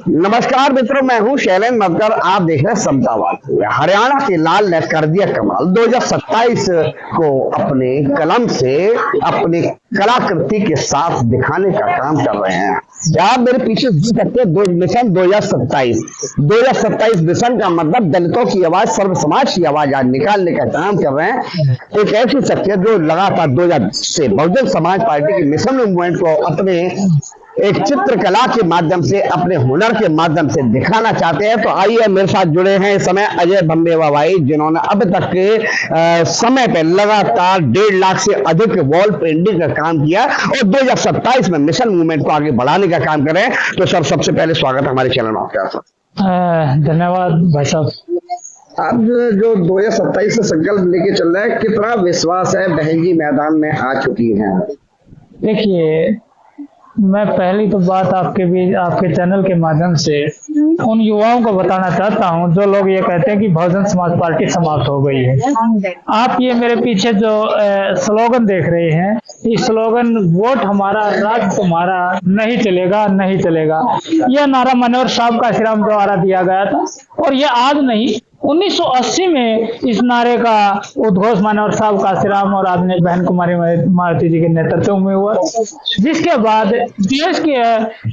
नमस्कार मित्रों, मैं हूं शैलेंद्र मक्कर। आप देख रहे हैं समतावाद। हरियाणा के लाल ने कर दिया कमाल। 2027 को अपने कलम से अपनी कलाकृति के साथ दिखाने का काम कर रहे हैं। आप मेरे पीछे देख सकते हैं मिशन 2027 मिशन का मतलब दलितों की आवाज, सर्व समाज की आवाज आज निकालने का काम कर रहे हैं। एक ऐसी शख्सियत जो लगातार 2000 से बहुजन समाज पार्टी के मिशन मूवमेंट को अपने एक चित्रकला के माध्यम से, अपने हुनर के माध्यम से दिखाना चाहते हैं। तो आइए मेरे साथ जुड़े हैं इस समय अजय भंबेवा भाई, जिन्होंने अब तक के समय पे लगातार 1.5 लाख से अधिक वॉल पेंटिंग का काम किया और 2027 में मिशन मूवमेंट को आगे बढ़ाने का काम कर रहे हैं। तो सर, सबसे पहले स्वागत है हमारे चैनल में आपका। धन्यवाद भाई साहब। आप जो 2027 से संकल्प लेके चल रहे हैं, कितना विश्वास है बहन जी मैदान में आ चुकी हैं? देखिए, मैं पहली तो बात आपके चैनल के माध्यम से उन युवाओं को बताना चाहता हूं जो लोग ये कहते हैं कि बहुजन समाज पार्टी समाप्त हो गई है। आप ये मेरे पीछे जो स्लोगन देख रहे हैं, इस स्लोगन वोट हमारा राज तुम्हारा, नहीं चलेगा नहीं चलेगा, यह नारा मनोहर साहब का श्रीराम द्वारा दिया गया था। और ये आज नहीं, 1980 में इस नारे का उद्घोष मनोहर साहब काशीराम और आदरणीय बहन कुमारी मारुति जी के नेतृत्व में हुआ, जिसके बाद देश के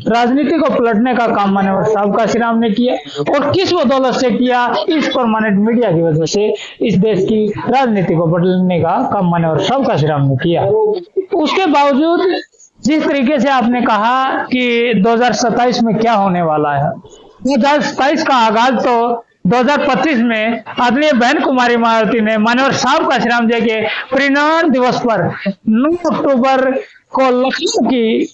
राजनीति को पलटने का काम मनोहर साहब काशीराम ने किया। और किस बदौलत से किया? इस परमानेंट मीडिया की वजह से इस देश की राजनीति को बदलने का काम मनोहर साहब काशीराम ने किया। उसके बावजूद जिस तरीके से आपने कहा कि 2027 में क्या होने वाला है, 2027 का आगाज तो 2025 में आदरणीय बहन कुमारी मारुति ने मनोहर साहब काशीराम जी के परिनिर्वाण दिवस पर 9 अक्टूबर को लखनऊ की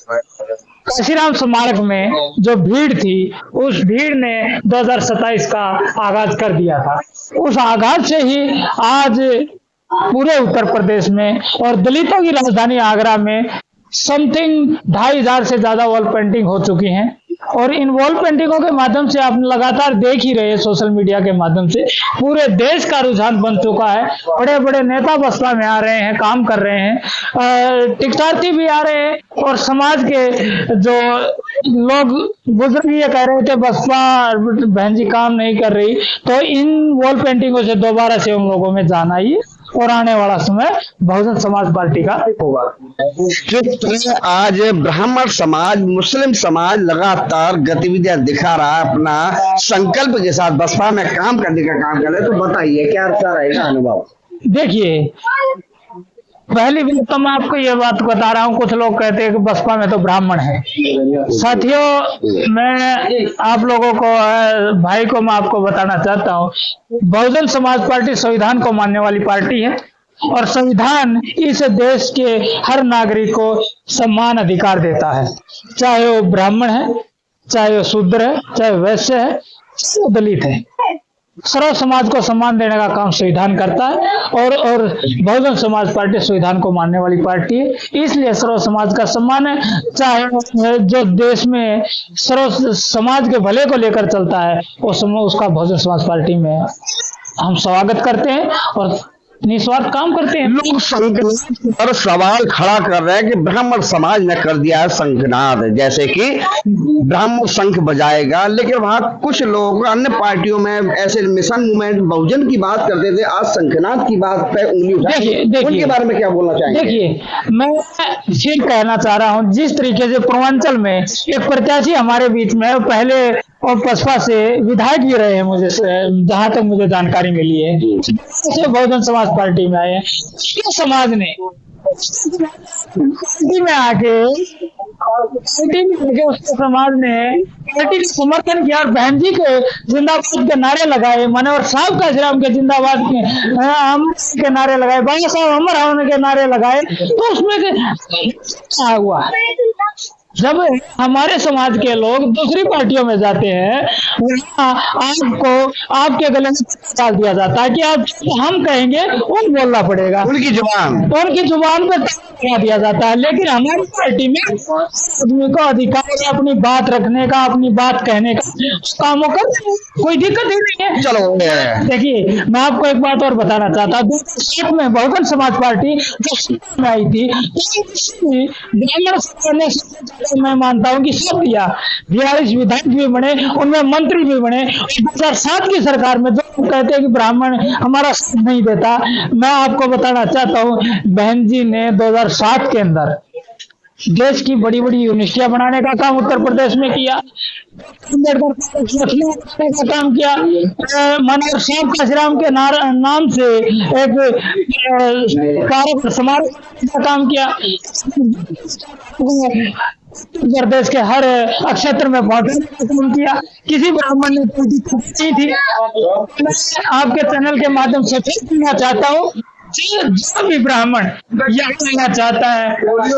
काशीराम स्मारक में जो भीड़ थी, उस भीड़ ने 2027 का आगाज कर दिया था। उस आगाज से ही आज पूरे उत्तर प्रदेश में और दलितों की राजधानी आगरा में समथिंग 2500 से ज्यादा वॉल पेंटिंग हो चुकी हैं। और इन वॉल पेंटिंगों के माध्यम से आप लगातार देख ही रहे हैं, सोशल मीडिया के माध्यम से पूरे देश का रुझान बन चुका है। बड़े बड़े नेता बसपा में आ रहे हैं, काम कर रहे हैं, टिकटार्थी भी आ रहे हैं। और समाज के जो लोग बुजुर्ग ये कह रहे थे बसपा बहन जी काम नहीं कर रही, तो इन वॉल पेंटिंगों से दोबारा से उन लोगों में जान आई और आने वाला समय बहुजन समाज पार्टी का होगा। किस तरह आज ब्राह्मण समाज, मुस्लिम समाज लगातार गतिविधियां दिखा रहा है, अपना संकल्प के साथ बसपा में काम करने का काम कर रहे हैं, तो बताइए क्या रहेगा अनुभव? देखिए, पहली बात तो मैं आपको ये बात बता रहा हूँ, कुछ लोग कहते हैं कि बसपा में तो ब्राह्मण है। साथियों, मैं आप लोगों को, भाई को मैं आपको बताना चाहता हूँ, बहुजन समाज पार्टी संविधान को मानने वाली पार्टी है और संविधान इस देश के हर नागरिक को समान अधिकार देता है, चाहे वो ब्राह्मण है, चाहे वो शूद्र है, चाहे वैश्य है, चाहे वो दलित है। सर्व समाज को सम्मान देने का काम संविधान करता है और बहुजन समाज पार्टी संविधान को मानने वाली पार्टी है। इसलिए सर्व समाज का सम्मान है। चाहे जो देश में सर्व समाज के भले को लेकर चलता है, उसका बहुजन समाज पार्टी में हम स्वागत करते हैं और निस्वार्थ काम करते हैं। लोग संघनाद पर सवाल खड़ा कर रहे हैं कि ब्राह्मण समाज ने कर दिया है संघनाद, जैसे कि ब्राह्मण शंख बजाएगा, लेकिन वहां कुछ लोग अन्य पार्टियों में ऐसे मिशन मूवमेंट बहुजन की बात करते थे, आज संघनाद की बात पे उंगली उठाई। उनके बारे में क्या बोलना चाहेंगे? देखिए, मैं फिर कहना चाह रहा हूं, जिस तरीके से पूर्वांचल में एक प्रत्याशी हमारे बीच में पहले और बसपा से विधायक भी रहे हैं, मुझे जहां तक मुझे जानकारी मिली है, बहुजन समाज पार्टी में आए हैं। समाज ने पार्टी में आके उसके समाज ने पार्टी का समर्थन किया और बहन जी के जिंदाबाद के नारे लगाए, मनोहर साहब काशीराम के जिंदाबाद के नारे लगाए, बाबा साहब अमर होने के नारे लगाए। तो उसमें क्या हुआ? जब हमारे समाज के लोग दूसरी पार्टियों में जाते हैं, आपको आपके गले में डाल दिया जाता है कि आप हम कहेंगे वो बोलना पड़ेगा, उनकी जुबान पर दिया जाता है। लेकिन हमारी पार्टी में आदमी को अधिकार है अपनी बात रखने का, अपनी बात कहने का, कामों का कोई दिक्कत ही नहीं है। चलो देखिए, मैं आपको एक बात और बताना चाहता हूँ। 2007 में बहुजन समाज पार्टी जो में आई थी, ब्राह्मण मैं मानता हूं कि सब दिया, 42 विधायक भी बने, उनमें मंत्री भी बने। 2007 की सरकार में जो कहते हैं कि ब्राह्मण हमारा साथ नहीं देता, मैं आपको बताना चाहता हूं, बहन जी ने 2007 के अंदर देश की बड़ी बड़ी यूनिवर्सिटियां बनाने का काम उत्तर प्रदेश में किया, अम्बेडकर का काम किया, मनोहर श्याम काशीराम के नाम से एक कारक समारोह का काम किया, उत्तर प्रदेश के हर क्षेत्र में पहुंचने का काम किया। किसी ब्राह्मण ने कोई दिक्कत नहीं थी। मैं आपके चैनल के माध्यम से फिर कहना चाहता हूँ, जो भी ब्राह्मण यहाँ आना चाहता है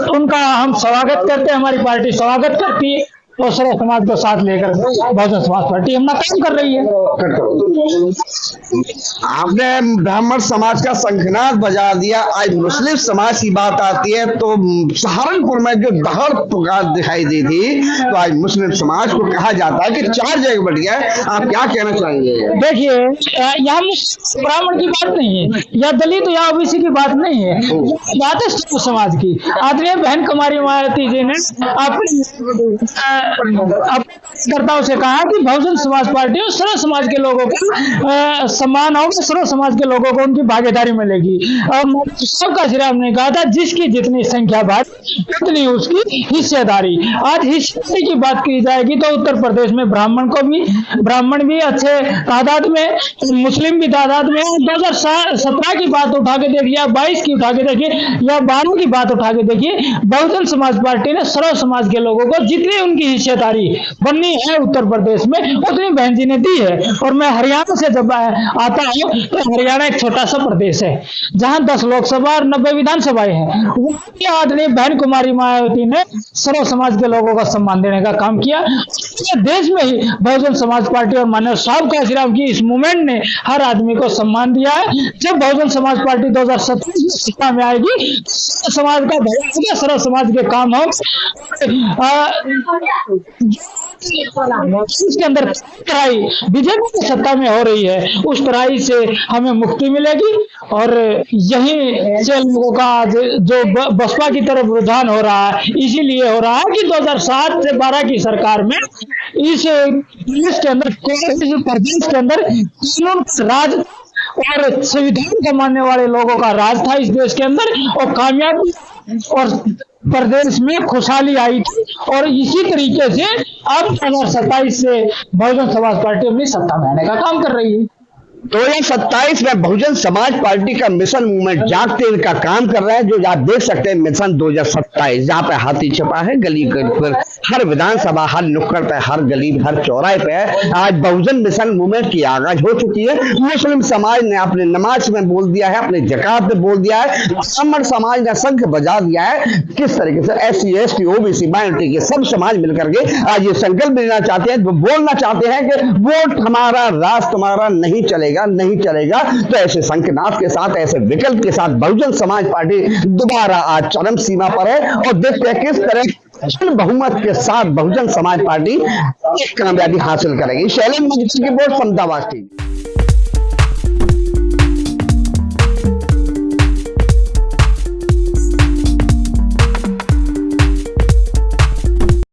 उनका हम स्वागत करते हैं, हमारी पार्टी स्वागत करती है और सर्व समाज को साथ लेकर बहुजन समाज पार्टी अपना काम कर रही है। आपने ब्राह्मण समाज का शंखनाद बजा दिया, आज मुस्लिम समाज की बात आती है तो सहारनपुर में जो दहर पुकार दिखाई दी थी, तो आज मुस्लिम समाज को कहा जाता है कि 4 जगह बढ़ गया है। आप क्या कहना चाहेंगे? देखिए, यहाँ ब्राह्मण की बात नहीं है, या दलित या ओबीसी की बात नहीं है, बात है सर्व समाज की। आदरणीय बहन कुमारी मायावती जी ने अपने कार्यकर्ताओं से कहा कि बहुजन समाज पार्टी और सर्व समाज के लोगों को सम्मान होगा, सर्व समाज के लोगों को उनकी भागीदारी मिलेगी। और सबका श्रीराम ने कहा था, जिसकी जितनी संख्या भारी उतनी उसकी हिस्सेदारी। आज हिस्सेदारी की बात की जाएगी तो उत्तर प्रदेश में ब्राह्मण भी अच्छे तादाद में, मुस्लिम भी तादाद में। 2017 की बात उठा के देखिए, 22 की उठा के देखिए, या 12 की बात उठा के देखिए, बहुजन समाज पार्टी ने सर्व समाज के लोगों को जितनी उनकी हिस्सेदारी बननी है उत्तर प्रदेश में उतनी बहन जी ने दी है। और मैं हरियाणा से जब आता हूँ तो हरियाणा एक छोटा सा प्रदेश है जहां 10 लोकसभा और 90 विधानसभाएं हैं। वही आदरणीय बहन कुमारी मायावती ने सर्व समाज के लोगों को सम्मान देने का काम किया। देश में ही बहुजन समाज पार्टी और माननीय साहब काशीराम की इस मूवमेंट ने हर आदमी को सम्मान दिया है। जब बहुजन समाज पार्टी 2027 में सत्ता में आएगी, समाज का भला होगा, सर्व समाज के काम हो। इसके अंदर तराई बीजेपी की सत्ता में हो रही है, उस तराई से हमें मुक्ति मिलेगी। और यही से लोगों का जो बसपा की तरफ रुझान हो रहा है, इसीलिए हो रहा है कि 2007 से 12 की सरकार में इस के अंदर प्रदेश के अंदर कानून राज और संविधान को मानने वाले लोगों का राज था इस देश के अंदर, और कामयाबी और प्रदेश में खुशहाली आई थी। और इसी तरीके से अब 2027 से बहुजन समाज पार्टी अपनी सत्ता में आने का काम कर रही है। 2027 में बहुजन समाज पार्टी का मिशन मूवमेंट जागते इनका काम कर रहा है, जो आप देख सकते हैं मिशन 2027, जहाँ पे हाथी छपा है गली पर, हर विधानसभा, हर नुक्कड़ पे, हर गली, हर चौराहे पे आज बहुजन मिशन मूवमेंट की आगाज हो चुकी है। मुस्लिम समाज ने अपने नमाज में बोल दिया है, अपने ज़कात में बोल दिया है, ब्राह्मण समाज ने शंख बजा दिया है। किस तरीके से SC ST OBC माइनॉरिटी के सब समाज मिलकर के आज ये संकल्प लेना चाहते हैं, बोलना चाहते हैं कि वोट हमारा, राज तुम्हारा नहीं नहीं चलेगा। तो ऐसे संकनाथ के साथ, ऐसे विकल्प के साथ बहुजन समाज पार्टी दोबारा आज चरम सीमा पर है। और देखते हैं किस तरह बहुमत के साथ बहुजन समाज पार्टी एक कामयाबी हासिल करेगी। शैलेंद्र मजिस्ट्रेट की रिपोर्ट, समतावाद टीवी।